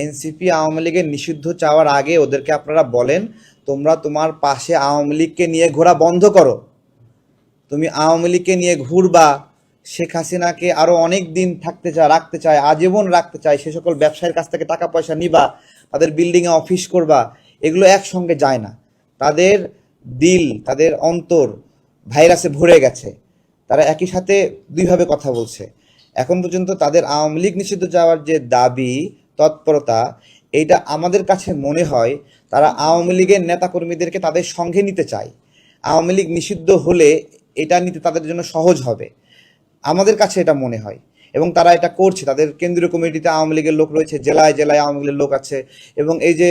NCP Awami লীগের নিষিদ্ধ চাওয়ার আগে ওদেরকে আপনারা বলেন, তোমরা তোমার পাশে আওয়ামী লীগকে নিয়ে ঘোরা বন্ধ করো। তুমি আওয়ামী লীগকে নিয়ে ঘুরবা, শেখ হাসিনাকে আরো অনেক দিন রাখতে চায়, আজীবন রাখতে চায়, সে সকল ব্যবসায়ীর কাছ থেকে টাকা পয়সা নিবা, তাদের বিল্ডিংয়ে অফিস করবা, এগুলো একসঙ্গে যায় না। তাদের দিল, তাদের অন্তর ভাইরাসে ভরে গেছে। তারা একই সাথে দুইভাবে কথা বলছে। এখন পর্যন্ত তাদের আওয়ামী লীগ নিষিদ্ধ চাওয়ার যে দাবি, তৎপরতা, এইটা আমাদের কাছে মনে হয় তারা আওয়ামী লীগের নেতাকর্মীদেরকে তাদের সঙ্গে নিতে চায়। আওয়ামী লীগ নিষিদ্ধ হলে এটা নিতে তাদের জন্য সহজ হবে, আমাদের কাছে এটা মনে হয়। এবং তারা এটা করছে। তাদের কেন্দ্রীয় কমিটিতে আওয়ামী লীগের লোক রয়েছে, জেলায় জেলায় আওয়ামী লীগের লোক আছে। এবং এই যে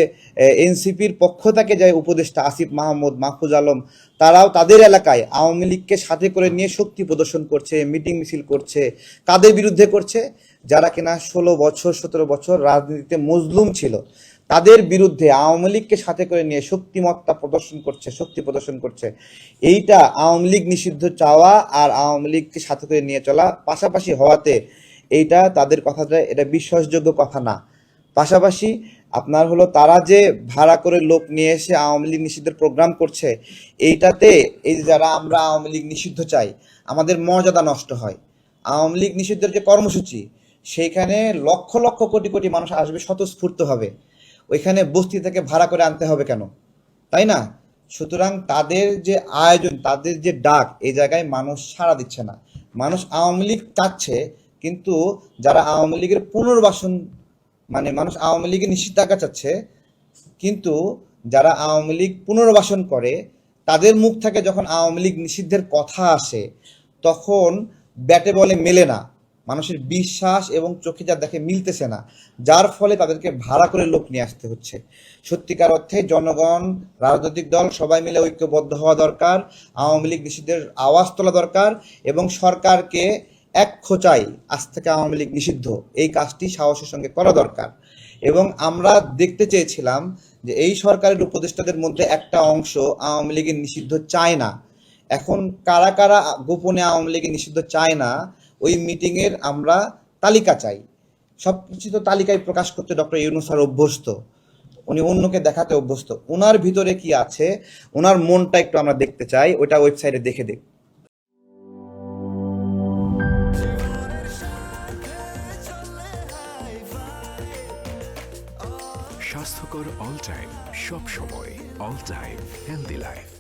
এনসিপির পক্ষ থেকে যে উপদেষ্টা আসিফ মাহমুদ, মাহফুজ আলম, তারাও তাদের এলাকায় আওয়ামী লীগকে সাথে করে নিয়ে শক্তি প্রদর্শন করছে, মিটিং মিছিল করছে। কাদের বিরুদ্ধে করছে? যারা কিনা 16 বছর 17 বছর রাজনীতিতে মজলুম ছিল, তাদের বিরুদ্ধে আওয়ামী লীগকে সাথে করে নিয়ে শক্তিমত্তা প্রদর্শন করছে, শক্তি প্রদর্শন করছে। এইটা আওয়ামী লীগ নিষিদ্ধ চাওয়া আর আওয়ামী লীগকে সাথে করে নিয়ে চলা পাশাপাশি হওয়াতে এইটা তাদের কথাটা এটা বিশ্বাসযোগ্য কথা না। পাশাপাশি আপনার হলো তারা যে ভাড়া করে লোক নিয়ে এসে আওয়ামী লীগ নিষিদ্ধের প্রোগ্রাম করছে, এইটাতে এই যারা আমরা আওয়ামী লীগ নিষিদ্ধ চাই, আমাদের মর্যাদা নষ্ট হয়। আওয়ামী লীগ নিষিদ্ধের যে কর্মসূচি, সেইখানে লক্ষ লক্ষ কোটি কোটি মানুষ আসবে স্বতঃস্ফূর্তভাবে। ওইখানে বস্তি থেকে ভাড়া করে আনতে হবে কেন? তাই না? সুতরাং তাদের যে আয়োজন, তাদের যে ডাক, এই জায়গায় মানুষ সাড়া দিচ্ছে না। মানুষ আওয়ামী লীগ চাচ্ছে, কিন্তু যারা আওয়ামী লীগের পুনর্বাসন, মানে মানুষ আওয়ামী লীগের নিষিদ্ধাজ্ঞা চাচ্ছে, কিন্তু যারা আওয়ামী লীগ পুনর্বাসন করে তাদের মুখ থেকে যখন আওয়ামী লীগ নিষিদ্ধের কথা আসে, তখন ব্যাটে বলে মেলে না। মানুষের বিশ্বাস এবং চোখে যা দেখে মিলতেছে না, যার ফলে তাদেরকে ভাড়া করে লোক নিয়ে আসতে হচ্ছে। সত্যিকার অর্থে জনগণ, রাজনৈতিক দল সবাই মিলে ঐক্যবদ্ধ হওয়া দরকার, আওয়ামী লীগ নিষিদ্ধের আওয়াজ তোলা দরকার এবং সরকারকে এক খোঁচাই আজ থেকে আওয়ামী লীগ নিষিদ্ধ, এই কাজটি সাহসের সঙ্গে করা দরকার। এবং আমরা দেখতে চেয়েছিলাম যে এই সরকারের উপদেষ্টাদের মধ্যে একটা অংশ আওয়ামী লীগের নিষিদ্ধ চায় না। এখন কারা কারা গোপনে আওয়ামী লীগের নিষিদ্ধ চায় না, ওই মিটিংয়ের আমরা তালিকা চাই। সব কিছু তো তালিকায় প্রকাশ করতে ডক্টর ইউনূস স্যার অভ্যস্ত, উনি অন্যকে দেখাতে অভ্যস্ত। ওনার ভিতরে কি আছে, ওনার মনটা একটু আমরা দেখতে চাই, ওইটা ওয়েবসাইটে দেখে দেখ। স্বাস্থ্যকর অল টাইম, সব সময়, অল টাইম হেলদি লাইফ।